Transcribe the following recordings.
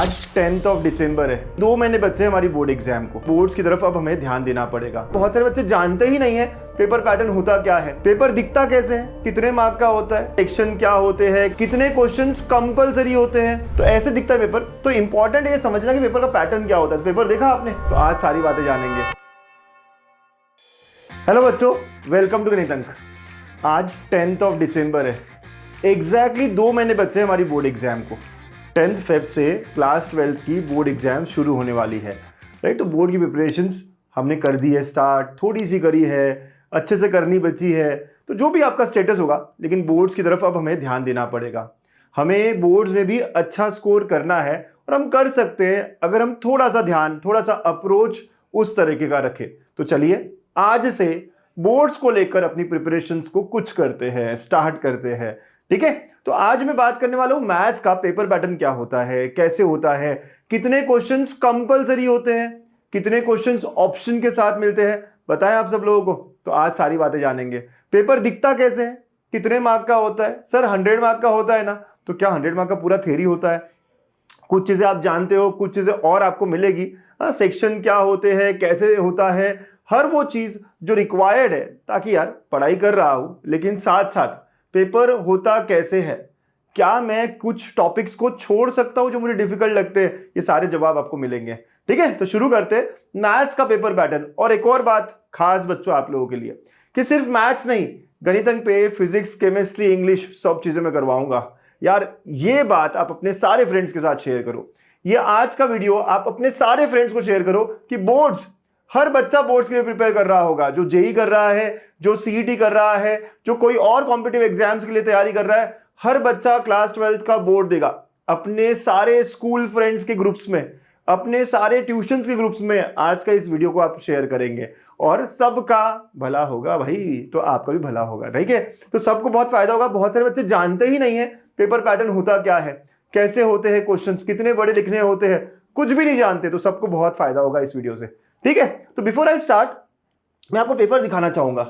आज 10th of December है। 2 महीने बचे हैं हमारी बोर्ड एग्जाम को। बोर्ड्स की तरफ अब हमें ध्यान देना पड़ेगा। बहुत सारे बच्चे जानते ही नहीं है पेपर पैटर्न होता क्या है, पेपर दिखता कैसे है, कितने मार्क का होता है, सेक्शन क्या होते हैं, कितने क्वेश्चंस कंपलसरी होते हैं। तो ऐसे दिखता है पेपर। तो इंपॉर्टेंट है समझना कि पेपर का पैटर्न क्या होता है। पेपर देखा आपने? तो आज सारी बातें जानेंगे। हेलो बच्चों, वेलकम टू गणित अंक। आज 10th ऑफ दिसंबर है। एग्जैक्टली 2 महीने बचे हैं हमारी बोर्ड एग्जाम को। 10th फेब से क्लास 12th की बोर्ड एग्जाम शुरू होने वाली है, राइट। तो बोर्ड की प्रिपरेशंस हमने कर दी है स्टार्ट, थोड़ी सी करी है, अच्छे से करनी बची है। तो जो भी आपका स्टेटस होगा, लेकिन बोर्ड्स की तरफ अब हमें ध्यान देना पड़ेगा। हमें बोर्ड्स में भी अच्छा स्कोर करना है और हम कर सकते हैं अगर हम थोड़ा सा ध्यान, थोड़ा सा अप्रोच उस तरीके का रखें। तो चलिए आज से बोर्ड्स को लेकर अपनी प्रिपरेशंस को कुछ करते हैं, स्टार्ट करते हैं, ठीक है। तो आज मैं बात करने वाला हूं मैथ्स का पेपर पैटर्न क्या होता है, कैसे होता है, कितने क्वेश्चंस कंपलसरी होते हैं, कितने क्वेश्चंस ऑप्शन के साथ मिलते हैं, बताएं आप सब लोगों को। तो आज सारी बातें जानेंगे। पेपर दिखता कैसे है, कितने मार्क का होता है। सर 100 मार्क का होता है ना। तो क्या 100 मार्क का पूरा थ्योरी होता है? कुछ चीजें आप जानते हो, कुछ चीजें और आपको मिलेगी। सेक्शन क्या होते हैं, कैसे होता है, हर वो चीज जो रिक्वायर्ड है, ताकि यार पढ़ाई कर रहा हूं लेकिन साथ साथ पेपर होता कैसे है, क्या मैं कुछ टॉपिक्स को छोड़ सकता हूं जो मुझे डिफिकल्ट लगते हैं, ये सारे जवाब आपको मिलेंगे, ठीक है। तो शुरू करते हैं मैथ्स का पेपर पैटर्न। और एक और बात खास बच्चों आप लोगों के लिए कि सिर्फ मैथ्स नहीं, गणित अंक पे फिजिक्स, केमिस्ट्री, इंग्लिश सब चीजें मैं करवाऊंगा। यार ये बात आप अपने सारे फ्रेंड्स के साथ शेयर करो। ये आज का वीडियो आप अपने सारे फ्रेंड्स को शेयर करो कि बोर्ड्स, हर बच्चा बोर्ड्स के लिए प्रिपेयर कर रहा होगा, जो जेई कर रहा है, जो सीईटी कर रहा है, जो कोई और कॉम्पिटिटिव एग्जाम्स के लिए तैयारी कर रहा है, हर बच्चा क्लास 12th का बोर्ड देगा। अपने सारे स्कूल फ्रेंड्स के ग्रुप्स में, अपने सारे ट्यूशंस के ग्रुप्स में आज का इस वीडियो को आप शेयर करेंगे और सबका भला होगा भाई, तो आपका भी भला होगा, ठीक है। तो सबको बहुत फायदा होगा। बहुत सारे बच्चे जानते ही नहीं है पेपर पैटर्न होता क्या है, कैसे होते हैं क्वेश्चंस, कितने बड़े लिखने होते हैं, कुछ भी नहीं जानते। तो सबको बहुत फायदा होगा इस वीडियो से, ठीक है। तो बिफोर आई स्टार्ट मैं आपको पेपर दिखाना चाहूंगा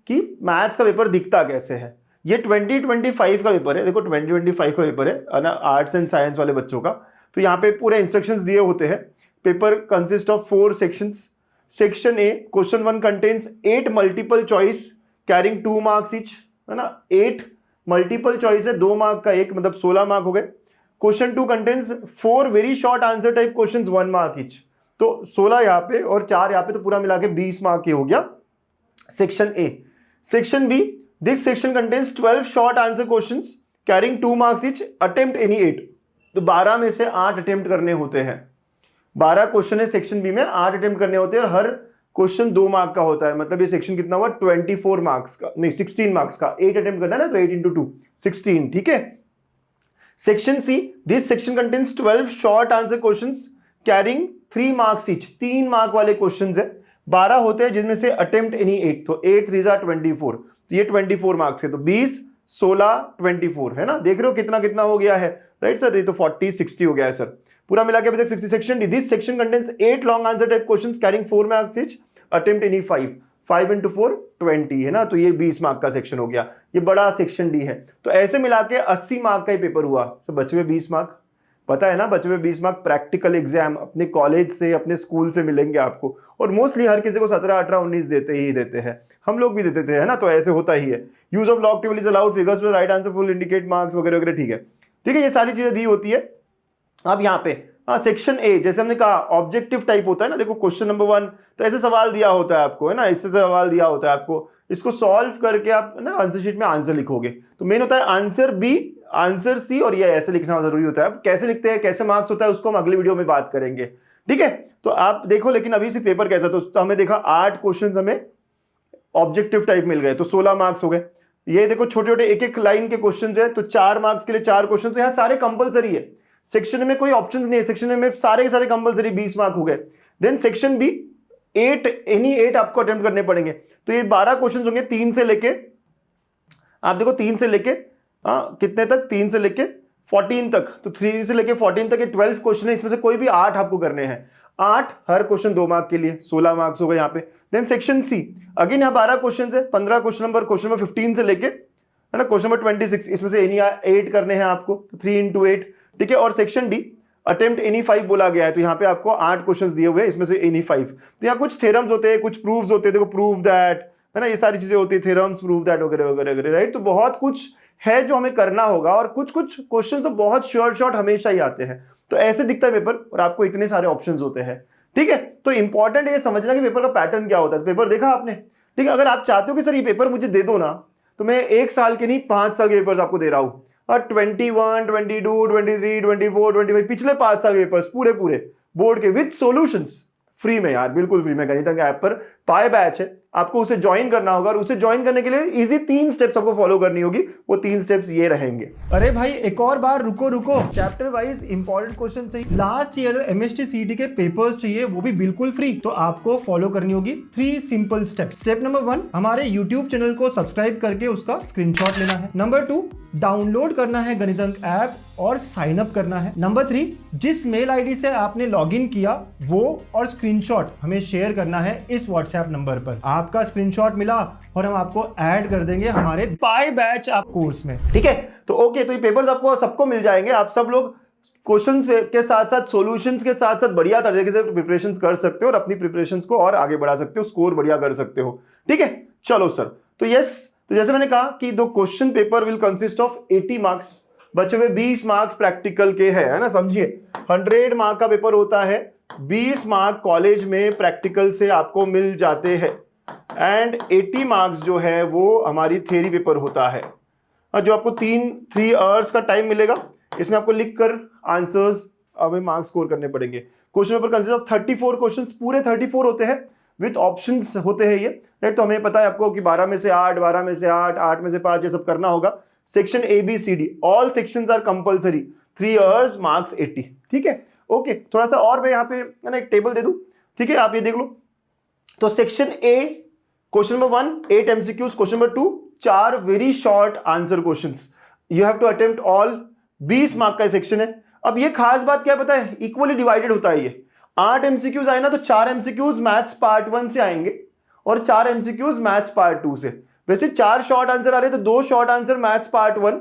कि मैथ्स का पेपर दिखता कैसे है। ये 2025 का पेपर है। देखो 2025 का पेपर है ना, आर्ट्स एंड साइंस वाले बच्चों का। तो यहाँ पे पूरे इंस्ट्रक्शंस दिए होते हैं। Paper consist of 4 sections. Section A, question 1 contains 8 multiple choice carrying 2 marks each, है ना। 8 मल्टीपल चॉइस है, 2 मार्क का एक, मतलब 16 मार्क हो गए। Question 2 contains 4 very short answer type questions 1 mark each. तो 16 यहाँ पे और 4 यहाँ पे, तो पूरा मिला के 20 मार्क की हो गया section A. Section B, this section contains 12 short answer questions carrying 2 marks each, attempt any 8। तो 12 में से 8 अटेम्प्ट करने होते हैं। 12 क्वेश्चन है सेक्शन बी में, 8 अटेम्प्ट करने होते हैं और हर क्वेश्चन 2 मार्क का होता है। मतलब ये सेक्शन कितना हुआ, 24 मार्क्स का, नहीं 16 मार्क्स का। 8 अटेम्प्ट करना है ना, तो 8 into 2 16, ठीक है। Section C, this section contains 12 short answer questions carrying 3 marks each. 3 mark वाले क्वेश्चंस है, 12 होते हैं जिसमें से अटेम्प्ट एनी 8। तो 8 3 24, तो ये 24 मार्क्स है। तो 20 16 24, है ना। देख रहे हो कितना कितना हो गया है, राइट सर। ये तो 40 60 हो गया है सर, पूरा मिला के अभी तक 60। Section D, this section contains 8 long answer type questions carrying 4 marks each, attempt any 5। 5 into 4 20, है ना। तो ये 20 मार्क का सेक्शन हो गया। ये बड़ा सेक्शन डी है। तो ऐसे मिला के 80 मार्क का ही पेपर हुआ। तो बचे हुए 20 मार्क, पता है ना, बचे हुए 20 मार्क प्रैक्टिकल एग्जाम अपने कॉलेज से, अपने स्कूल से मिलेंगे आपको। और मोस्टली हर किसी को 17 18 19 देते ही देते हैं, हम लोग भी देते थे, है ना। तो ऐसे होता ही है। Use of log table is allowed, figures with right answer full indicate marks वगैरह वगैरह, ठीक है, ठीक है। ये सारी चीजें दी होती है। अब यहाँ पे सेक्शन ए, जैसे हमने कहा ऑब्जेक्टिव टाइप होता है ना। देखो क्वेश्चन नंबर 1, तो ऐसे सवाल दिया होता है आपको, है ना। इससे सवाल दिया होता है आपको, इसको सॉल्व करके आप ना आंसर शीट में आंसर लिखोगे। तो मेन होता है आंसर बी, आंसर सी, और ये ऐसे लिखना जरूरी होता है। अब कैसे लिखते हैं, कैसे मार्क्स होता है, उसको हम अगले वीडियो में बात करेंगे, ठीक है। तो आप देखो, लेकिन अभी सिर्फ पेपर कैसा, तो हमें देखा 8 क्वेश्चन हमें ऑब्जेक्टिव टाइप मिल गए, तो 16 मार्क्स हो गए। ये देखो छोटे छोटे एक एक लाइन के क्वेश्चन है, तो 4 मार्क्स के लिए 4 क्वेश्चन। तो यहाँ सारे कंपलसरी है। सेक्शन में कोई ऑप्शन नहीं है, सेक्शन में सारे के सारे कंपलसरी, 20 मार्क हो गए। देन सेक्शन बी, 8 एनी 8 आपको अटेम्प्ट करने पड़ेंगे। तो ये 12 क्वेश्चन होंगे, 3 से लेके, आप देखो 3 से लेके कितने तक, 3 से लेके 14 तक। तो 3 से लेके 14 तक ये 12 क्वेश्चन है, इसमें से कोई भी 8 आपको करने हैं। 8 हर क्वेश्चन 2 मार्क के लिए, 16 मार्क्स हो गए यहाँ पे। देन सेक्शन सी, अगेन यहाँ 12 क्वेश्चन है, 15 क्वेश्चन नंबर 15 से लेके, है ना, क्वेश्चन नंबर 26, इसमें से एनी 8 करने हैं आपको, 3 into 8, ठीक है। और सेक्शन डी, अटेम्प्ट एनी 5 बोला गया है, तो यहाँ पे आपको 8 क्वेश्चंस दिए हुए हैं, इसमें से एनी 5। तो यहाँ कुछ थ्योरम्स होते हैं, कुछ प्रूव्स होते हैं, देखो प्रूव दैट, है ना, ये सारी चीजें होती है, थ्योरम्स, प्रूव दैट वगैरह वगैरह वगैरह, राइट। तो बहुत कुछ है जो हमें करना होगा, और कुछ कुछ क्वेश्चन तो बहुत शॉर्ट हमेशा ही आते हैं। तो ऐसे दिखता है पेपर, और आपको इतने सारे ऑप्शंस होते हैं, ठीक है। तो इंपॉर्टेंट ये समझना कि पेपर का पैटर्न क्या होता है। पेपर देखा आपने, ठीक है। अगर आप चाहते हो कि सर ये पेपर मुझे दे दो ना, तो मैं 1 साल के नहीं 5 साल के पेपर्स आपको दे रहा हूं, और 21, 22, 23, 24, 25 पिछले 5 साल के पेपर्स पूरे पूरे बोर्ड के विद सॉल्यूशंस फ्री में यार, बिल्कुल फ्री में। गणितज्ञ ऐप पर पाई बैच है, आपको उसे ज्वाइन करना होगा, और उसे ज्वाइन करने के लिए इजी 3 स्टेप्स आपको फॉलो करनी होगी। वो 3 स्टेप्स ये रहेंगे। अरे भाई एक और बार रुको, चैप्टर वाइज इंपॉर्टेंट क्वेश्चन चाहिए, लास्ट ईयर एमएसटी सीटी के पेपर्स चाहिए, वो भी बिल्कुल फ्री। तो आपको फॉलो करनी होगी 3 सिंपल स्टेप्स। स्टेप नंबर 1, हमारे यूट्यूब चैनल को सब्सक्राइब करके उसका स्क्रीनशॉट लेना है। नंबर 2, डाउनलोड करना है गणितज्ञ ऐप और साइन अप करना है। नंबर 3, जिस मेल आईडी से आपने लॉगिन किया वो और स्क्रीनशॉट हमें शेयर करना है इस व्हाट्सएप नंबर पर। आपका स्क्रीनशॉट मिला और हम आपको ऐड कर देंगे हमारे पाई बैच आप कोर्स में, ठीक है। तो ओके, तो ये पेपर्स आपको सबको मिल जाएंगे। आप सब लोग क्वेश्चंस के साथ साथ सॉल्यूशंस के साथ साथ बढ़िया तरीके से प्रिपरेशंस कर सकते हो, और अपनी प्रिपरेशंस को और आगे बढ़ा सकते हो, स्कोर बढ़िया कर सकते हो, ठीक है। चलो सर, तो यस, तो जैसे मैंने कहा कि दो question paper will consist of 80 marks, बचे हुए 20 मार्क्स प्रैक्टिकल के है ना, समझिए। 100 मार्क का पेपर होता है, 20 मार्क कॉलेज में प्रैक्टिकल से आपको मिल जाते हैं, एंड 80 मार्क्स जो है वो हमारी थ्योरी पेपर होता है, जो आपको 3 आवर्स का टाइम मिलेगा। इसमें आपको लिख कर आंसर्स हमें मार्क्स स्कोर करने पड़ेंगे। Question paper consist of 34 questions, पूरे 34 होते हैं, विथ ऑप्शंस होते हैं ये, राइट। तो हमें पता है आपको कि 12 में से 8, 12 में से 8, 8 में से 5, ये सब करना होगा। Section ABCD all sections are compulsory, 3 hours marks 80, ठीक है। ओके, थोड़ा सा और मैं यहाँ पे है ना एक टेबल दे दूं, ठीक है, आप ये देख लो। तो section A question number 1 8 MCQs, question number 2 4 very short answer questions, you have to attempt all, 20 mark का सेक्शन है। अब ये खास बात क्या पता है, इक्वली डिवाइडेड होता है ये। 8 MCQs आए ना, तो 4 MCQs मैथ्स पार्ट 1 से आएंगे और 4 MCQs मैथ्स पार्ट 2 से। वैसे 4 शॉर्ट आंसर आ रहे हैं, तो 2 शॉर्ट आंसर मैथ्स पार्ट 1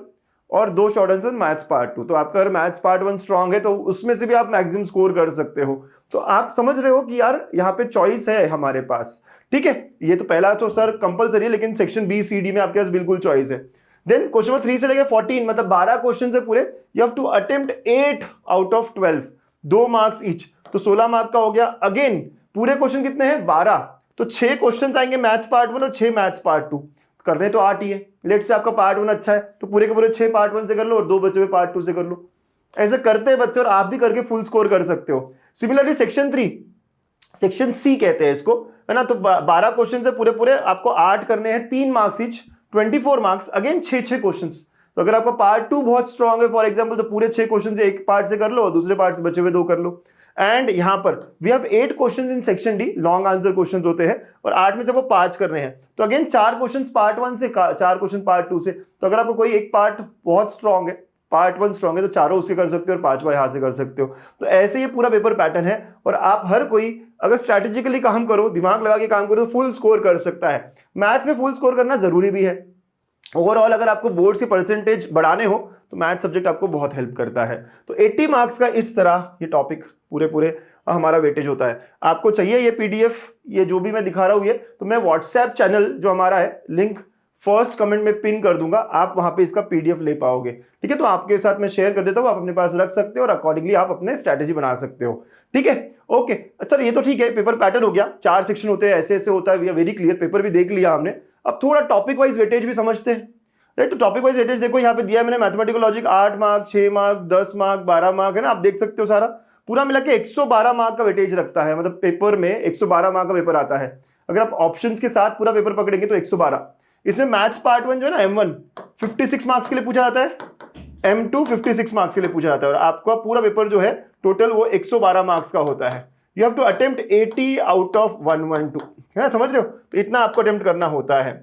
और 2 शॉर्ट आंसर मैथ्स पार्ट 2। तो आपका अगर मैथ्स पार्ट 1 स्ट्रांग है तो उसमें से भी आप मैक्सिमम स्कोर कर सकते हो। तो आप समझ रहे हो कि यार यहाँ पे चॉइस है हमारे पास, ठीक है। ये तो पहला तो सर कंपलसरी है, लेकिन सेक्शन BCD में आपके पास बिल्कुल चॉइस है। देन क्वेश्चन नंबर 3 से लेकर 14, मतलब 12 क्वेश्चन है पूरे, you have to attempt 8 out of 12, 2 marks each, तो 16 मार्क का हो गया। अगेन पूरे क्वेश्चन कितने हैं, 12, तो 6 क्वेश्चन आएंगे मैथ्स पार्ट 1 और 6 मैथ्स पार्ट 2, करने तो 8 ही है। लेट से आपका पार्ट 1 अच्छा है, तो पूरे के पूरे 6 पार्ट 1 से कर लो और 2 बचे हुए पार्ट 2 से कर लो। ऐसे करते हैं बच्चे, और आप भी करके फुल स्कोर कर सकते हो। सिमिलरली सेक्शन 3, सेक्शन C कहते हैं इसको, है ना। तो 12 क्वेश्चन से पूरे पूरे आपको 8 करने हैं, 3 marks each, 24 marks. Again 6 questions. तो अगर आपका पार्ट 2 बहुत स्ट्रांग है फॉर एग्जांपल, तो पूरे 6 क्वेश्चन से एक पार्ट से कर लो और दूसरे पार्ट से बचे हुए 2 कर लो। एंड यहां पर we have 8 questions in section D, long answer questions होते हैं, और 8 में से आपको 5 करने हैं। तो अगेन 4 क्वेश्चंस पार्ट 1 से, 4 क्वेश्चन पार्ट 2 से। तो अगर आपको कोई एक पार्ट बहुत स्ट्रांग है, पार्ट 1 स्ट्रांग है, तो चारों उससे कर सकते हो और 5वां यहां से कर सकते हो। तो ऐसे ये पूरा पेपर पैटर्न है, और आप हर कोई अगर स्ट्रैटेजिकली काम करो, दिमाग लगा के काम करो, तो फुल स्कोर कर सकता है। मैथ्स में फुल स्कोर करना जरूरी भी है। ओवरऑल अगर आपको बोर्ड से परसेंटेज बढ़ाने हो तो मैथ सब्जेक्ट आपको बहुत हेल्प करता है। तो 80 मार्क्स का इस तरह ये टॉपिक पूरे हमारा वेटेज होता है। आपको चाहिए ये PDF, ये जो भी मैं दिखा रहा हूं ये, तो मैं व्हाट्सएप चैनल जो हमारा है, लिंक फर्स्ट कमेंट में पिन कर दूंगा, आप वहां पे इसका PDF ले पाओगे, ठीक है। तो आपके साथ मैं शेयर कर देता हूं, आप अपने पास रख सकते हो और अकॉर्डिंगली आप अपने स्ट्रैटेजी बना सकते हो, ठीक है। ओके, अच्छा ये तो ठीक है, पेपर पैटर्न हो गया, 4 सेक्शन होते हैं, ऐसे ऐसे होता है, we are very clear, paper भी देख लिया हमने। अब थोड़ा टॉपिक वाइज वेटेज भी समझते हैं, राइट। तो टॉपिक वाइज वेटेज देखो, यहाँ पे दिया है मैंने, mathematical logic 8 mark, 6 mark, 10 mark, 12 mark, है ना। आप देख सकते हो सारा पूरा मिला के 112 मार्क का वेटेज रखता है, मतलब पेपर में 112 मार्क का पेपर आता है। अगर आप ऑप्शंस के साथ पूरा पेपर पकड़ेंगे तो 112। इसमें मैथ्स पार्ट 1 जो है ना, M1 56 मार्क्स के लिए पूछा जाता है, M2 56 मार्क्स के लिए पूछा जाता है, और आपका पूरा पेपर जो है टोटल वो 112 मार्क्स का होता है। You have to attempt 80 out of 112, है ना, समझ रहे हो। तो इतना आपको अटेम्प्ट करना होता है।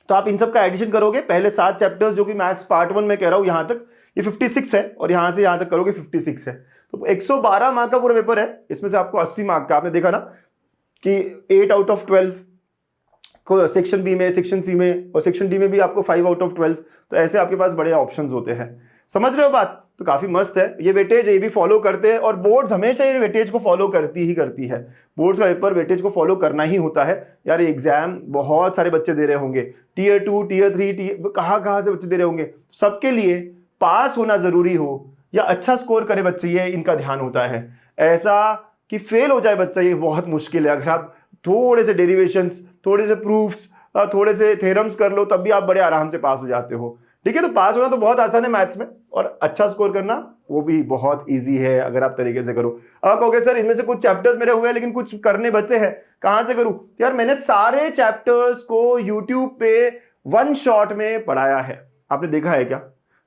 तो आप इन सब का एडिशन करोगे, पहले 7 चैप्टर्स जो कि मैथ्स पार्ट 1 में कह रहा हूं यहां तक, ये 56 है, और यहां से यहां तक करोगे 56 है। तो 112 मार्क का पूरा पेपर है, इसमें से आपको 80 मार्क का, आपने देखा ना कि 8 आउट ऑफ 12 को सेक्शन B में, सेक्शन C में, और सेक्शन D में भी आपको 5 आउट ऑफ 12। तो ऐसे आपके पास बड़े ऑप्शंस होते हैं। समझ रहे हो बात? तो काफी मस्त है ये वेटेज, ये भी फॉलो करते हैं और बोर्ड्स हमेशा ये वेटेज को फॉलो करती ही करती है। बोर्ड्स का पेपर वेटेज को फॉलो करना ही होता है यार। एग्जाम बहुत सारे बच्चे दे रहे होंगे, टीयर 2 टीयर 3 कहाँ से बच्चे दे रहे होंगे। सबके लिए पास होना जरूरी हो या अच्छा स्कोर करे बच्चे, ये इनका ध्यान होता है। ऐसा कि फेल हो जाए बच्चा ये बहुत मुश्किल है। अगर आप थोड़े से डेरिवेशंस, थोड़े से प्रूफ्स, थोड़े से थ्योरम्स कर लो तब भी आप बड़े आराम से पास हो जाते हो। ठीक है, तो पास होना तो बहुत आसान है मैथ्स में, और अच्छा स्कोर करना वो भी बहुत इजी है अगर आप तरीके से करो। अब आप कहोगे सर इनमें से कुछ चैप्टर्स मेरे हुए लेकिन कुछ करने बचे हैं, कहां से करूं? यार मैंने सारे चैप्टर्स को यूट्यूब पे वन शॉट में पढ़ाया है। आपने देखा है क्या?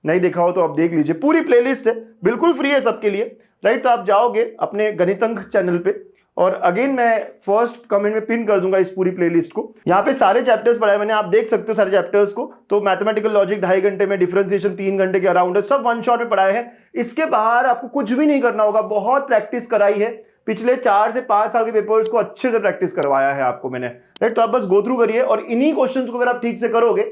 नहीं देखा हो तो आप देख लीजिए, पूरी प्लेलिस्ट है, बिल्कुल फ्री है सबके लिए, राइट? तो आप जाओगे अपने गणितंक चैनल पे, और अगेन मैं फर्स्ट कमेंट में पिन कर दूंगा इस पूरी प्लेलिस्ट को। यहाँ पे सारे चैप्टर्स पढ़ाए मैंने, आप देख सकते हो सारे चैप्टर्स को। तो मैथमेटिकल लॉजिक 2.5 घंटे में, डिफरेंशिएशन 3 घंटे के अराउंड है, सब वन शॉट में पढ़ाए हैं। इसके बाहर आपको कुछ भी नहीं करना होगा, बहुत प्रैक्टिस कराई है। पिछले 4 से 5 साल के पेपर्स को अच्छे से प्रैक्टिस करवाया है आपको मैंने, राइट? तो आप बस गो थ्रू करिए, और इन्हीं क्वेश्चंस को अगर आप ठीक से करोगे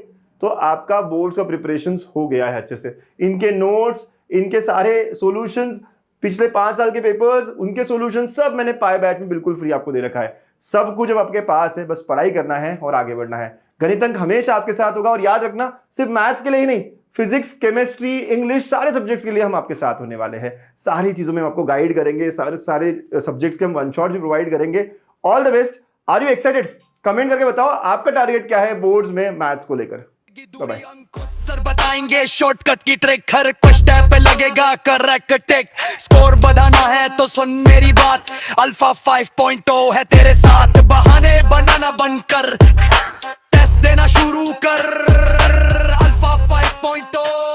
तो आपका बोर्ड्स का प्रिपरेशन हो गया है अच्छे से। इनके नोट्स, इनके सारे सॉल्यूशंस, पिछले 5 साल के पेपर्स, उनके सॉल्यूशन सब मैंने पाए बैच में बिल्कुल फ्री आपको दे रखा है। सब कुछ अब आपके पास है, बस पढ़ाई करना है और आगे बढ़ना है। गणितंक हमेशा आपके साथ होगा, और याद रखना सिर्फ मैथ्स के लिए ही नहीं, फिजिक्स, केमिस्ट्री, इंग्लिश, सारे सब्जेक्ट्स के लिए हम आपके साथ होने वाले हैं। सारी चीजों में हम आपको गाइड करेंगे, सारे सब्जेक्ट्स के हम वन शॉट भी प्रोवाइड करेंगे। All the best. Are you excited? Comment करके बताओ आपका टारगेट क्या है बोर्ड्स में मैथ्स को लेकर। बाय। सर बताएंगे शॉर्टकट की ट्रिक, हर क्वेश्चन पे लगेगा करेक्ट टिक। स्कोर बढ़ाना है तो सुन मेरी बात, अल्फा 5.0 है तेरे साथ। बहाने बनाना बंद कर, टेस्ट देना शुरू कर, अल्फा 5.0।